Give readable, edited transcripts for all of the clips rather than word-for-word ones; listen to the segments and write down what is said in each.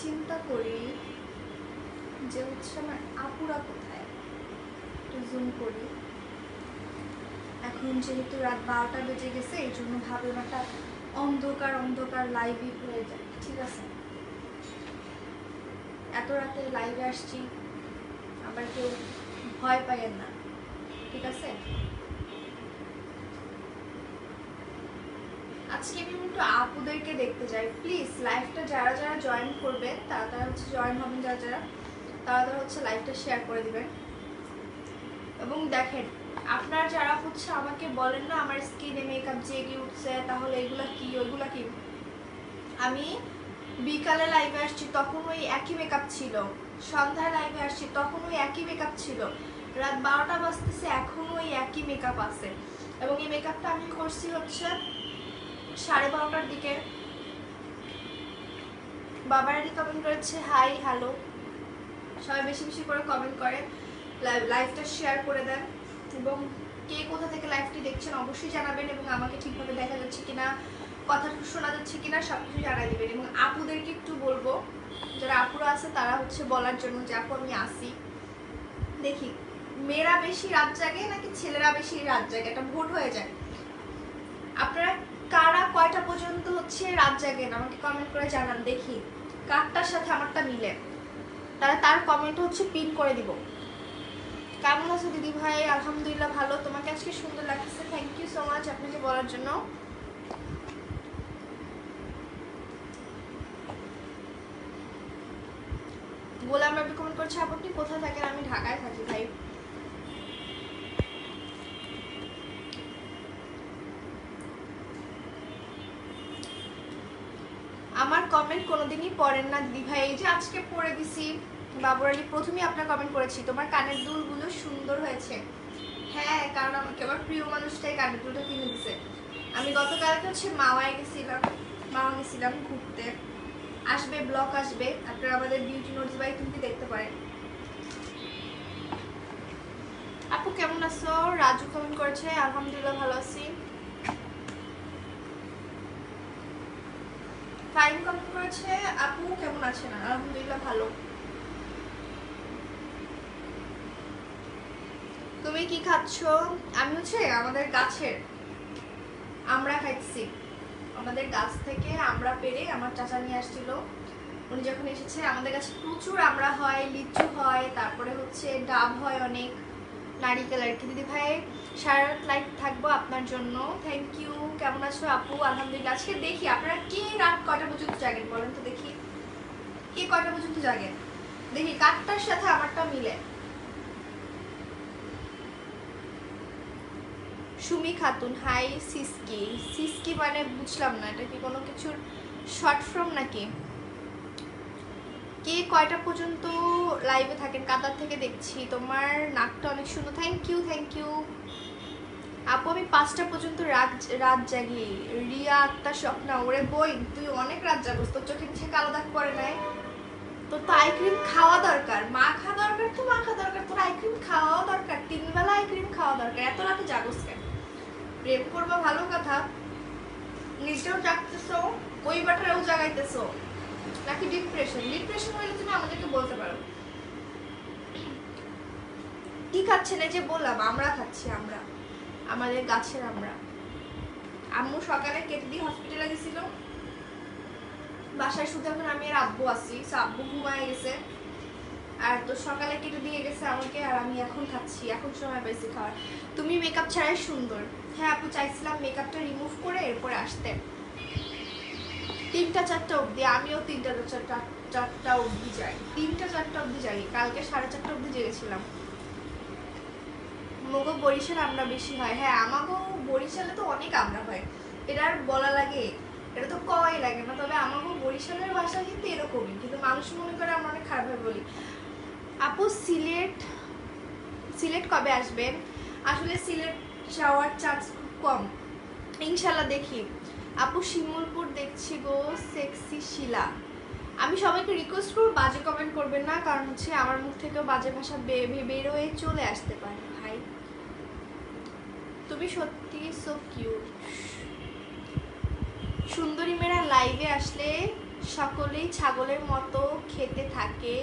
চিন্তা করি যে হচ্ছে আমার আপুরা কোথায়, একটু জুম করি। এখন যেহেতু রাত 12টা বেজে গেছে, এই জন্য ভাবলাম একটা অন্ধকার অন্ধকার লাইভই হয়ে যায়। ঠিক আছে, এত রাতে লাইভে আসছি, আবার কেউ ভয় পাইয়েন না, ঠিক আছে? আজকে আমি একটু আপুদেরকে দেখতে যাই। প্লিজ লাইভটা যারা যারা জয়েন করবেন তারা তারা হচ্ছে জয়েন হবেন, যারা যারা তারা তারা হচ্ছে লাইভটা শেয়ার করে দিবেন। এবং দেখেন, আপনারা যারা হচ্ছে আমাকে বলেন না আমার স্কিনে মেকআপ জেগে উঠছে, তাহলে এগুলা কি ওইগুলা কি, আমি বিকালে লাইভে আসছি তখন ওই একই মেকআপ ছিল, সন্ধ্যায় লাইভে আসছি তখন ওই একই মেকআপ ছিল, রাত 12টা বাজতেছে এখন ওই একই মেকআপ আছে। এবং এই মেকআপটা আমি করছি হচ্ছে 12:30টার দিকে। বাবারানি কমেন্ট করেছে হাই হ্যালো, সবাই বেশি বেশি করে কমেন্ট করে, লাইভটা শেয়ার করে দেন এবং কে কোথা থেকে লাইভটি দেখছেন অবশ্যই জানাবেন এবং আমাকে ঠিকভাবে দেখা যাচ্ছে কিনা, কথা শোনা যাচ্ছে কিনা সবকিছু জানাই দিবেন। এবং আপুদেরকে একটু বলবো, যারা আপুরা আছে তারা হচ্ছে বলার জন্য যে আপু আমি আসি। দেখি মেয়েরা বেশি রাত জাগে নাকি ছেলেরা বেশি রাত জাগে, এটা ভোট হয়ে যায়। আপনারা কারা কয়টা পর্যন্ত হচ্ছে রাত জাগেন আমাকে কমেন্ট করে জানান, দেখি কারটার সাথে আমারটা মিলে, তার কমেন্ট হচ্ছে পিন করে দিব। কেমন আছো দিদি ভাই? আলহামদুলিল্লাহ ভালো, তোমাকে আজকে সুন্দর লাগতেছে, থ্যাংক ইউ সো মাচ আপনাকে বলার জন্য। গোলাম রবি কমেন্ট করছে আপনি কোথায় থাকেন? আমি ঢাকায় থাকি ভাই। আমার কমেন্ট কোনোদিনই পড়েন না দিদি ভাই, এই যে আজকে পড়ে দিছি। বাবুর আলী প্রথমেই আপনার কমেন্ট করেছি, তোমার কানের দুলগুলো সুন্দর হয়েছে। হ্যাঁ, কারণ আমাকে আমার প্রিয় মানুষটাই কানের দুলটা কিনে দিছে। আমি গতকালকে হচ্ছে মাওয়া গেছিলাম ঘুরতে। আসবে ব্লগ আসবে, আপনারা আমাদের বিউটি নোটস বাই তুমি দেখতে পারেন। আপু কেমন আছো? রাজু কমেন্ট করেছে আলহামদুলিল্লাহ ভালো আছি। ফাইন কমেন্ট করেছে আপু কেমন আছেন? আলহামদুলিল্লাহ ভালো। তুমি কি খাচ্ছ? আমি হচ্ছে আমাদের গাছের আমরা খাইছি, আমাদের গাছ থেকে আমরা পেরে আমার চাচা নিয়ে আসছিল। উনি যখন এসেছে, আমাদের কাছে প্রচুর আমরা হয়, লিচু হয়, তারপরে হচ্ছে ডাব হয় অনেক, নারিকেল আর কি। দিদি ভাই সারা রাত লাইভ থাকবো আপনার জন্য, থ্যাংক ইউ। কেমন আছো আপু? আলহামদুলিল্লাহ। আজকে দেখি আপনারা কে রাত কয়টা পর্যন্ত জাগেন বলেন তো, দেখি কে কয়টা পর্যন্ত জাগেন, দেখি কারটার সাথে আমারটা মিলে। সুমি খাতুন হাই। সিসকি মানে বুঝলাম না, এটা কি কোনো কিছুর শর্ট ফর্ম নাকি? কে কয়টা পর্যন্ত লাইভে থাকেন? কাতার থেকে দেখছি, তোমার নাকটা অনেক সুন্দর, থ্যাংক ইউ। আপু আমি 5টা পর্যন্ত রাত জাগি। রিয়া আক্তার স্বপ্না, ওরে বই তুই অনেক রাত জাগোস, তোর চোখে নিচে কালো দাগ পড়ে নাই? তোর তো আই ক্রিম খাওয়া দরকার, মাখা দরকার, তোর আই ক্রিম খাওয়া দরকার, 3 বেলা আই ক্রিম খাওয়া দরকার, এত রাতে জাগোস কেন? প্রেম করবা ভালো কথা, নিজেও জাগতেছো, ওই বাটারেও জাগাইতেছো, নাকি ডিপ্রেশন হলে তুমি আমাদেরকে বলতে পারো। কি খাচ্ছেন? এই যে বললাম আমরা খাচ্ছি, আমরা আমাদের গাছের আমরা। আম্মু সকালে কেটে দিয়ে হসপিটালে গেছিল, বাসায় শুধু এখন আমি আর আব্বু আছি, আব্বু ঘুমায় গেছে, আর তো সকালে কেটে দিয়ে গেছে আমাকে, আর আমি এখন খাচ্ছি, এখন সময় পাইছি খাওয়ার। তুমি মেকআপ ছাড়াই সুন্দর। হ্যাঁ আপু, চাইছিলাম মেকআপটা রিমুভ করে এরপরে আসতে। 3টা 4টা অবধি, আমিও 3টা 4টা অবধি যাই, 3টা 4টা অবধি যাই, কালকে 4:30 অবধি জেগেছিলাম। মগো বরিশাল আমরা বেশি হয়। হ্যাঁ আমাগো বরিশালে তো অনেক আমরা হয়, এটা আর বলা লাগে, এটা তো কয় লাগে না। তবে আমাগো বরিশালের ভাষা কিন্তু এরকমই, কিন্তু মানুষ মনে করে আমরা অনেক খারাপভাবে বলি। আপু সিলেট কবে আসবেন? আসলে সিলেট যাওয়ার চান্স খুব কম, ইনশাল্লাহ দেখি। আপু শিমুলপুর দেখছি গো, সেক্সি শিলা। আমি সবাইকে রিকোয়েস্ট করবো বাজে কমেন্ট করবেন না, কারণ হচ্ছে আমার মুখ থেকেও বাজে ভাষা বেরোয় চলে আসতে পারে ভাই। তুমি সত্যি সো কিউট। সুন্দরী মেয়েরা লাইভে আসলে সকলেই ছাগলের মতো খেতে থাকে,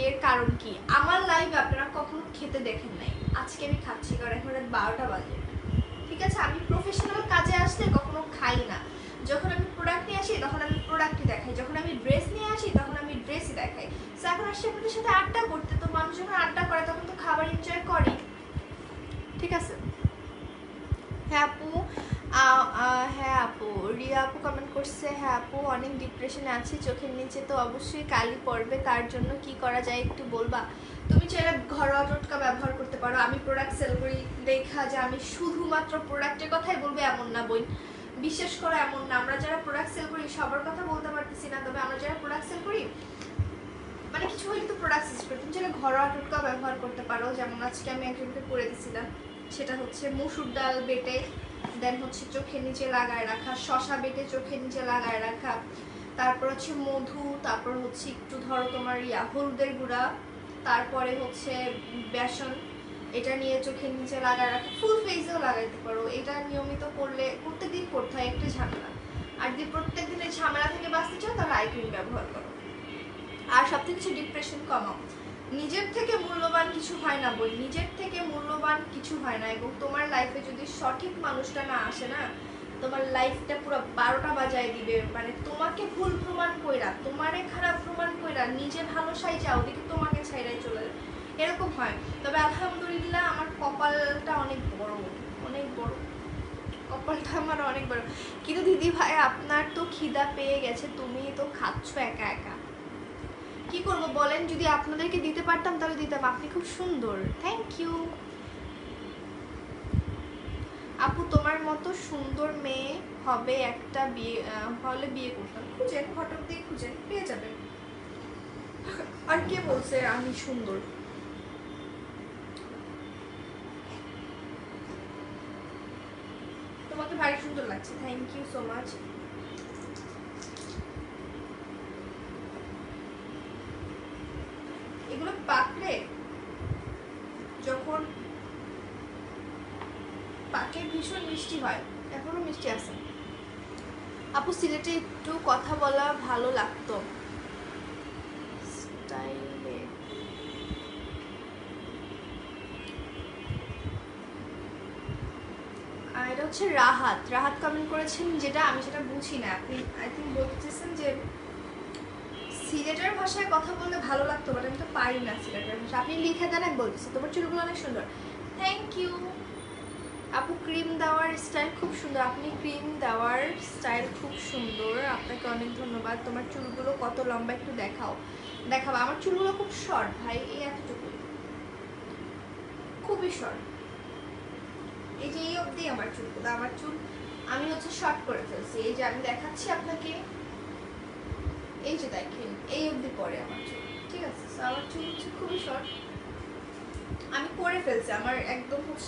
এর কারণ কি? আমার লাইভ আপনারা কখনো খেতে দেখেন নাই, আজকে আমি খাচ্ছি কারণ এখন রাত 12টা বাজে। ঠিক আছে, আমি প্রফেশনাল কাজে আসলে কখনো খাই না। যখন আমি প্রোডাক্ট নিয়ে আসি তখন আমি প্রোডাক্টই দেখাই, যখন আমি ড্রেস নিয়ে আসি তখন আমি ড্রেসই দেখাই। সো এখন আসছি আপনাদের সাথে আড্ডা করতে, তো মানুষ যখন আড্ডা করে তখন তো খাবার এনজয় করে। ঠিক আছে। হ্যাঁ আপু, হ্যাঁ আপু, রিয়া আপু কমেন্ট করছে, হ্যাঁ আপু অনেক ডিপ্রেশনে আছি, চোখের নিচে তো অবশ্যই কালি পড়বে, তার জন্য কি করা যায় একটু বলবা? তুমি চাইলে ঘরোয়া টোটকা ব্যবহার করতে পারো। আমি প্রোডাক্ট সেল করি দেখা যে আমি শুধুমাত্র প্রোডাক্টের কথাই বলবো এমন না বই, বিশ্বাস করো এমন না। আমরা যারা প্রোডাক্ট সেল করি সবার কথা বলতে পারতেছি না, তবে আমরা যারা প্রোডাক্ট সেল করি মানে কিছু হলে তো প্রোডাক্ট ইউজ করি। তুমি চাইলে ঘরোয়া টোটকা ব্যবহার করতে পারো, যেমন আজকে আমি একজনকে করে দিছিলাম, সেটা হচ্ছে মসুর ডাল বেটে দেন হচ্ছে চোখের নিচে লাগায় রাখা, শশা বেটে চোখের নিচে লাগায় রাখা, তারপর হচ্ছে মধু, তারপর হচ্ছে একটু ধরো তোমার হলুদের গুঁড়া, তারপরে হচ্ছে বেসন, এটা নিয়ে চোখের নিচে লাগায় রাখা, ফুল ফেসেও লাগাইতে পারো। এটা নিয়মিত করলে প্রত্যেকদিন করতে হয়, একটু ঝামেলা। আর যদি প্রত্যেক দিনের ঝামেলা থেকে বাঁচতে চাও তাহলে আই ক্রিম ব্যবহার করো। আর সবথেকে কিছু ডিপ্রেশন কমাও। নিজের থেকে মূল্যবান কিছু হয় না বই, নিজের থেকে মূল্যবান কিছু হয় না। এবং তোমার লাইফে যদি সঠিক মানুষটা না আসে না, তোমার লাইফটা পুরো 12টা বাজায় দিবে। মানে তোমাকে ভুল প্রমাণ কইরা, তোমারে খারাপ প্রমাণ কইরা, নিজে ভালো সাইজা ওদিকে তোমাকে ছাইড়াই চলে যায়, এরকম হয়। তবে আলহামদুলিল্লাহ আমার কপালটা অনেক বড়, অনেক বড় কপালটা আমার অনেক বড়। কিন্তু দিদি ভাই আপনার তো খিদা পেয়ে গেছে, তুমি তো খাচ্ছ একা একা, কি করবো বলেন? যদি আপনাদেরকে দিতে পারতাম তাহলে দিতাম। আপনি খুব সুন্দর, থ্যাংক ইউ আপু। তোমার মতো সুন্দর মেয়ে হবে একটা বিয়ে হলে বিয়ে করতাম। খুঁজেন, ফটো দিয়ে খুঁজেন, পেয়ে যাবেন। আর কে বলছে আমি সুন্দর? তোমাকে ভারী সুন্দর লাগছে, থ্যাংক ইউ সো মাচ। এগুলো পাকলে যখন পাকে ভীষণ মিষ্টি হয়, এখনো মিষ্টি আছে। আপু সিলেটে একটু কথা বলা ভালো লাগতো স্টাইলে। এটা হচ্ছে রাহাত, রাহাত কমেন্ট করেছেন, যেটা আমি সেটা বুঝি না। আপনি আই থিঙ্ক বলতেছেন যে সিলেটের ভাষায় কথা বললে ভালো লাগতো, বাট আমি তো পারি না সিলেটের ভাষা। আপনি লিখে দেন, আমি বলতেছি। তোমার চুলগুলো অনেক সুন্দর, থ্যাংক ইউ আপু। ক্রিম দেওয়ার স্টাইল খুব সুন্দর, আপনি ক্রিম দেওয়ার স্টাইল খুব সুন্দর, আপনাকে অনেক ধন্যবাদ। তোমার চুলগুলো কত লম্বা একটু দেখাও। দেখাবো, আমার চুলগুলো খুব শর্ট ভাই, এই এতটুকু, খুবই শর্ট। এই যে এই অবধি আমার চুলগুলো, আমার চুল আমি হচ্ছে শর্ট করে ফেলছি। এই যে আমি দেখাচ্ছি আপনাকে, এই যে দেখেন এই অবধি পরে আমার চুল, ঠিক আছে? আমার চুল হচ্ছে খুবই শর্ট, আমি করে ফেলছি, আমার একদম হচ্ছে